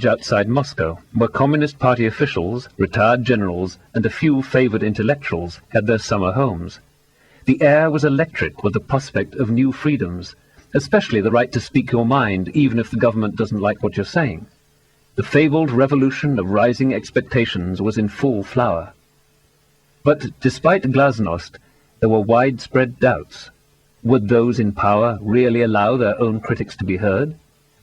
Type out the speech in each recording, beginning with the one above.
outside Moscow, where Communist Party officials, retired generals, and a few favored intellectuals had their summer homes. The air was electric with the prospect of new freedoms, especially the right to speak your mind even if the government doesn't like what you're saying. The fabled revolution of rising expectations was in full flower. But despite glasnost, there were widespread doubts. Would those in power really allow their own critics to be heard?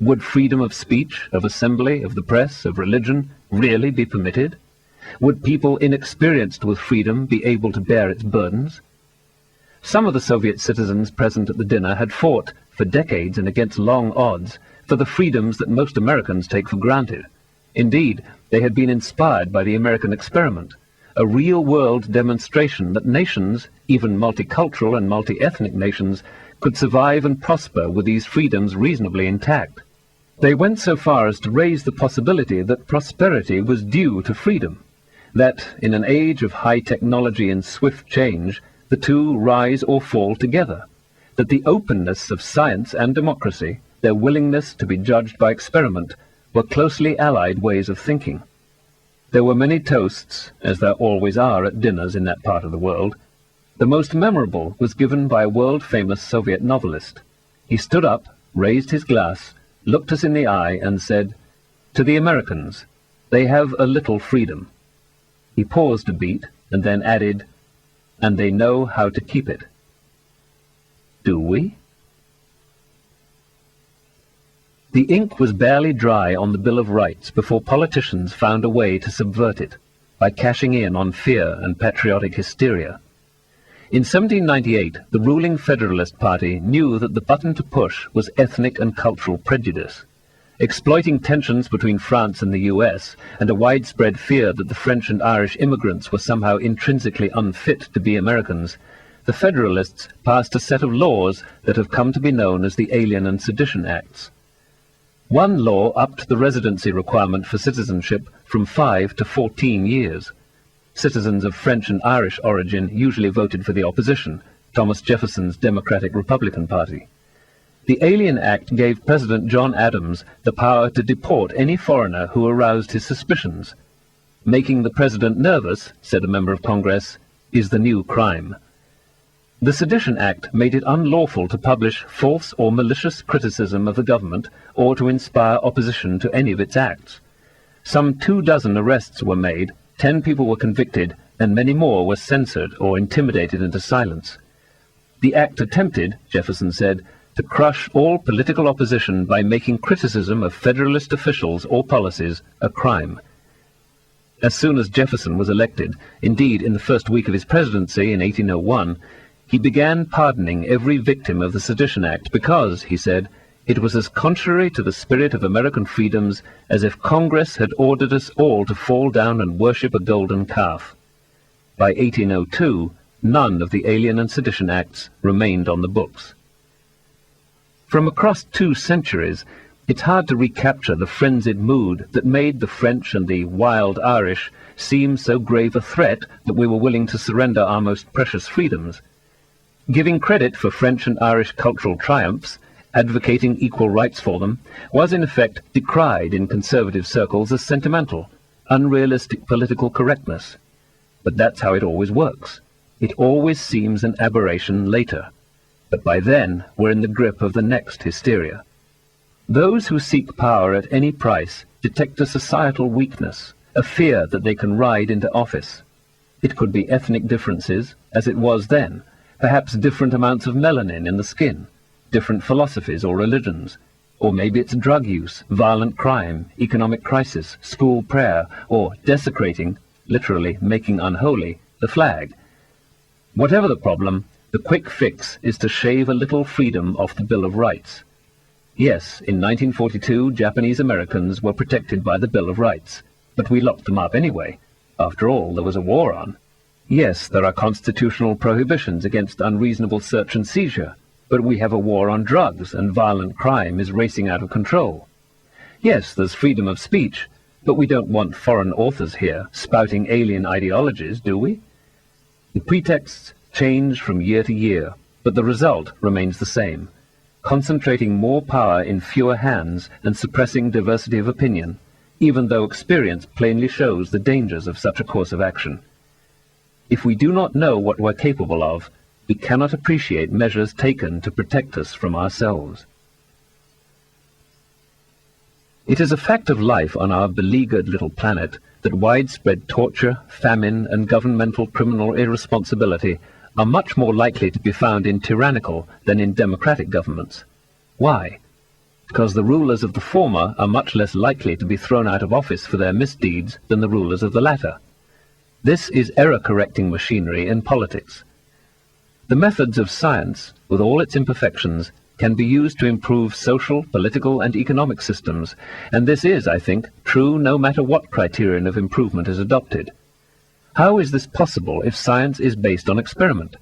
Would freedom of speech, of assembly, of the press, of religion really be permitted? Would people inexperienced with freedom be able to bear its burdens? Some of the Soviet citizens present at the dinner had fought, for decades and against long odds, for the freedoms that most Americans take for granted. Indeed, they had been inspired by the American experiment, a real-world demonstration that nations, even multicultural and multi-ethnic nations, could survive and prosper with these freedoms reasonably intact. They went so far as to raise the possibility that prosperity was due to freedom, that in an age of high technology and swift change, the two rise or fall together, that the openness of science and democracy, their willingness to be judged by experiment, were closely allied ways of thinking. There were many toasts, as there always are at dinners in that part of the world. The most memorable was given by a world-famous Soviet novelist. He stood up, raised his glass, looked us in the eye, and said, "To the Americans, they have a little freedom." He paused a beat, and then added, "And they know how to keep it." Do we? The ink was barely dry on the Bill of Rights before politicians found a way to subvert it, by cashing in on fear and patriotic hysteria. In 1798, the ruling Federalist Party knew that the button to push was ethnic and cultural prejudice. Exploiting tensions between France and the US, and a widespread fear that the French and Irish immigrants were somehow intrinsically unfit to be Americans, the Federalists passed a set of laws that have come to be known as the Alien and Sedition Acts. One law upped the residency requirement for citizenship from 5 to 14 years. Citizens of French and Irish origin usually voted for the opposition, Thomas Jefferson's Democratic Republican Party. The Alien Act gave President John Adams the power to deport any foreigner who aroused his suspicions. Making the president nervous, said a member of Congress, is the new crime. The Sedition Act made it unlawful to publish false or malicious criticism of the government or to inspire opposition to any of its acts. Some 24 arrests were made, 10 people were convicted, and many more were censored or intimidated into silence. The act attempted, Jefferson said, to crush all political opposition by making criticism of Federalist officials or policies a crime. As soon as Jefferson was elected, indeed in the first week of his presidency in 1801, he began pardoning every victim of the Sedition Act because, he said, it was as contrary to the spirit of American freedoms as if Congress had ordered us all to fall down and worship a golden calf. By 1802, none of the Alien and Sedition Acts remained on the books. From across 2 centuries, it's hard to recapture the frenzied mood that made the French and the wild Irish seem so grave a threat that we were willing to surrender our most precious freedoms. Giving credit for French and Irish cultural triumphs, advocating equal rights for them, was in effect decried in conservative circles as sentimental, unrealistic political correctness. But that's how it always works. It always seems an aberration later. But by then, we're in the grip of the next hysteria. Those who seek power at any price detect a societal weakness, a fear that they can ride into office. It could be ethnic differences, as it was then, perhaps different amounts of melanin in the skin, different philosophies or religions, or maybe it's drug use, violent crime, economic crisis, school prayer, or desecrating, literally making unholy, the flag. Whatever the problem, the quick fix is to shave a little freedom off the Bill of Rights. Yes, in 1942, Japanese Americans were protected by the Bill of Rights, but we locked them up anyway. After all, there was a war on. Yes, there are constitutional prohibitions against unreasonable search and seizure, but we have a war on drugs, and violent crime is racing out of control. Yes, there's freedom of speech, but we don't want foreign authors here spouting alien ideologies, do we? The pretexts change from year to year, but the result remains the same, concentrating more power in fewer hands and suppressing diversity of opinion, even though experience plainly shows the dangers of such a course of action. If we do not know what we're capable of, we cannot appreciate measures taken to protect us from ourselves. It is a fact of life on our beleaguered little planet that widespread torture, famine, and governmental criminal irresponsibility are much more likely to be found in tyrannical than in democratic governments. Why? Because the rulers of the former are much less likely to be thrown out of office for their misdeeds than the rulers of the latter. This is error-correcting machinery in politics. The methods of science, with all its imperfections, can be used to improve social, political, and economic systems, and this is, I think, true no matter what criterion of improvement is adopted. How is this possible if science is based on experiment?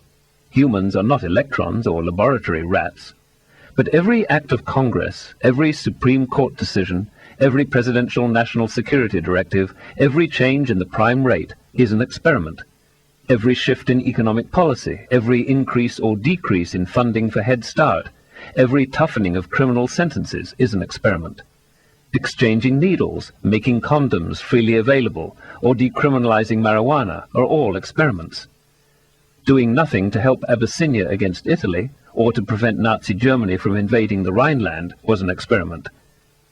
Humans are not electrons or laboratory rats. But every act of Congress, every Supreme Court decision, every presidential national security directive, every change in the prime rate is an experiment. Every shift in economic policy, every increase or decrease in funding for Head Start, every toughening of criminal sentences is an experiment. Exchanging needles, making condoms freely available, or decriminalizing marijuana are all experiments. Doing nothing to help Abyssinia against Italy, or to prevent Nazi Germany from invading the Rhineland, was an experiment.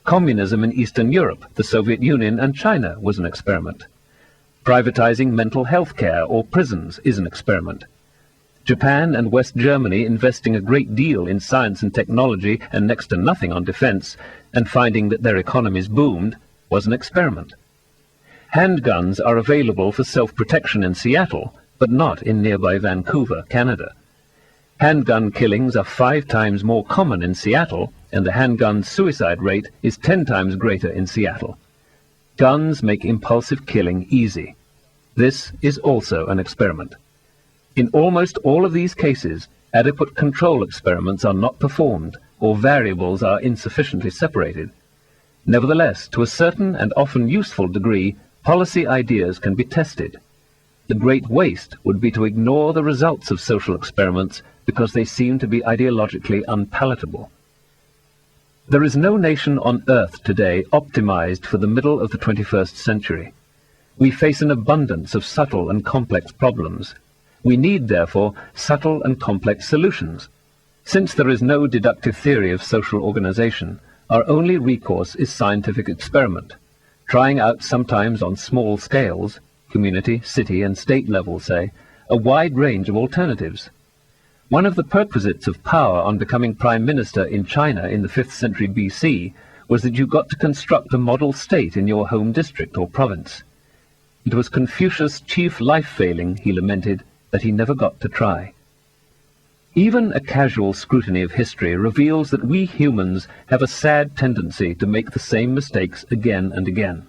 Communism in Eastern Europe, the Soviet Union, and China was an experiment. Privatizing mental health care or prisons is an experiment. Japan and West Germany investing a great deal in science and technology and next to nothing on defense, and finding that their economies boomed, was an experiment. Handguns are available for self-protection in Seattle, but not in nearby Vancouver, Canada. Handgun killings are 5 times more common in Seattle, and the handgun suicide rate is 10 times greater in Seattle. Guns make impulsive killing easy. This is also an experiment. In almost all of these cases, adequate control experiments are not performed, or variables are insufficiently separated. Nevertheless, to a certain and often useful degree, policy ideas can be tested. The great waste would be to ignore the results of social experiments because they seem to be ideologically unpalatable. There is no nation on earth today optimized for the middle of the 21st century. We face an abundance of subtle and complex problems. We need, therefore, subtle and complex solutions. Since there is no deductive theory of social organization, our only recourse is scientific experiment, trying out sometimes on small scales, community, city, and state level, say, a wide range of alternatives. One of the perquisites of power on becoming prime minister in China in the 5th century BC was that you got to construct a model state in your home district or province. It was Confucius' chief life failing, he lamented, that he never got to try. Even a casual scrutiny of history reveals that we humans have a sad tendency to make the same mistakes again and again.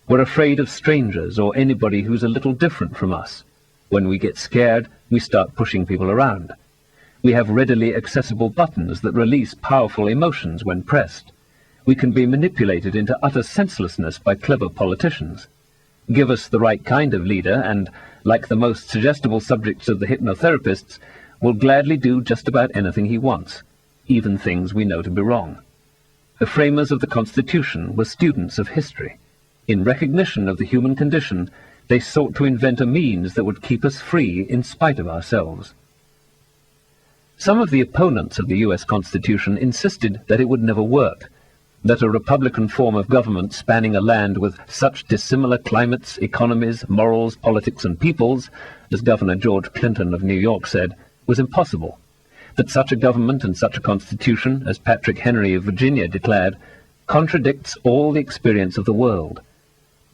We're afraid of strangers or anybody who's a little different from us. When we get scared, we start pushing people around. We have readily accessible buttons that release powerful emotions when pressed. We can be manipulated into utter senselessness by clever politicians. Give us the right kind of leader and, like the most suggestible subjects of the hypnotherapists, will gladly do just about anything he wants, even things we know to be wrong. The framers of the Constitution were students of history. In recognition of the human condition, they sought to invent a means that would keep us free in spite of ourselves. Some of the opponents of the U.S. Constitution insisted that it would never work, that a Republican form of government spanning a land with such dissimilar climates, economies, morals, politics, and peoples, as Governor George Clinton of New York said, was impossible, that such a government and such a constitution, as Patrick Henry of Virginia declared, contradicts all the experience of the world.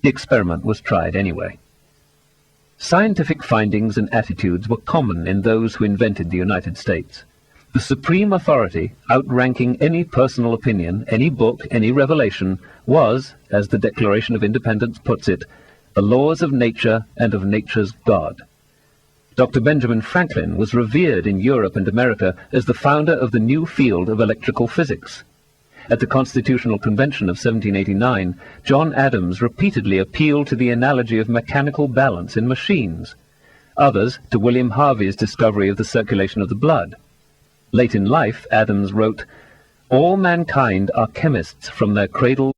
The experiment was tried anyway. Scientific findings and attitudes were common in those who invented the United States. The supreme authority, outranking any personal opinion, any book, any revelation, was, as the Declaration of Independence puts it, the laws of nature and of nature's God. Dr. Benjamin Franklin was revered in Europe and America as the founder of the new field of electrical physics. At the Constitutional Convention of 1789, John Adams repeatedly appealed to the analogy of mechanical balance in machines. Others to William Harvey's discovery of the circulation of the blood. Late in life, Adams wrote, "All mankind are chemists from their cradle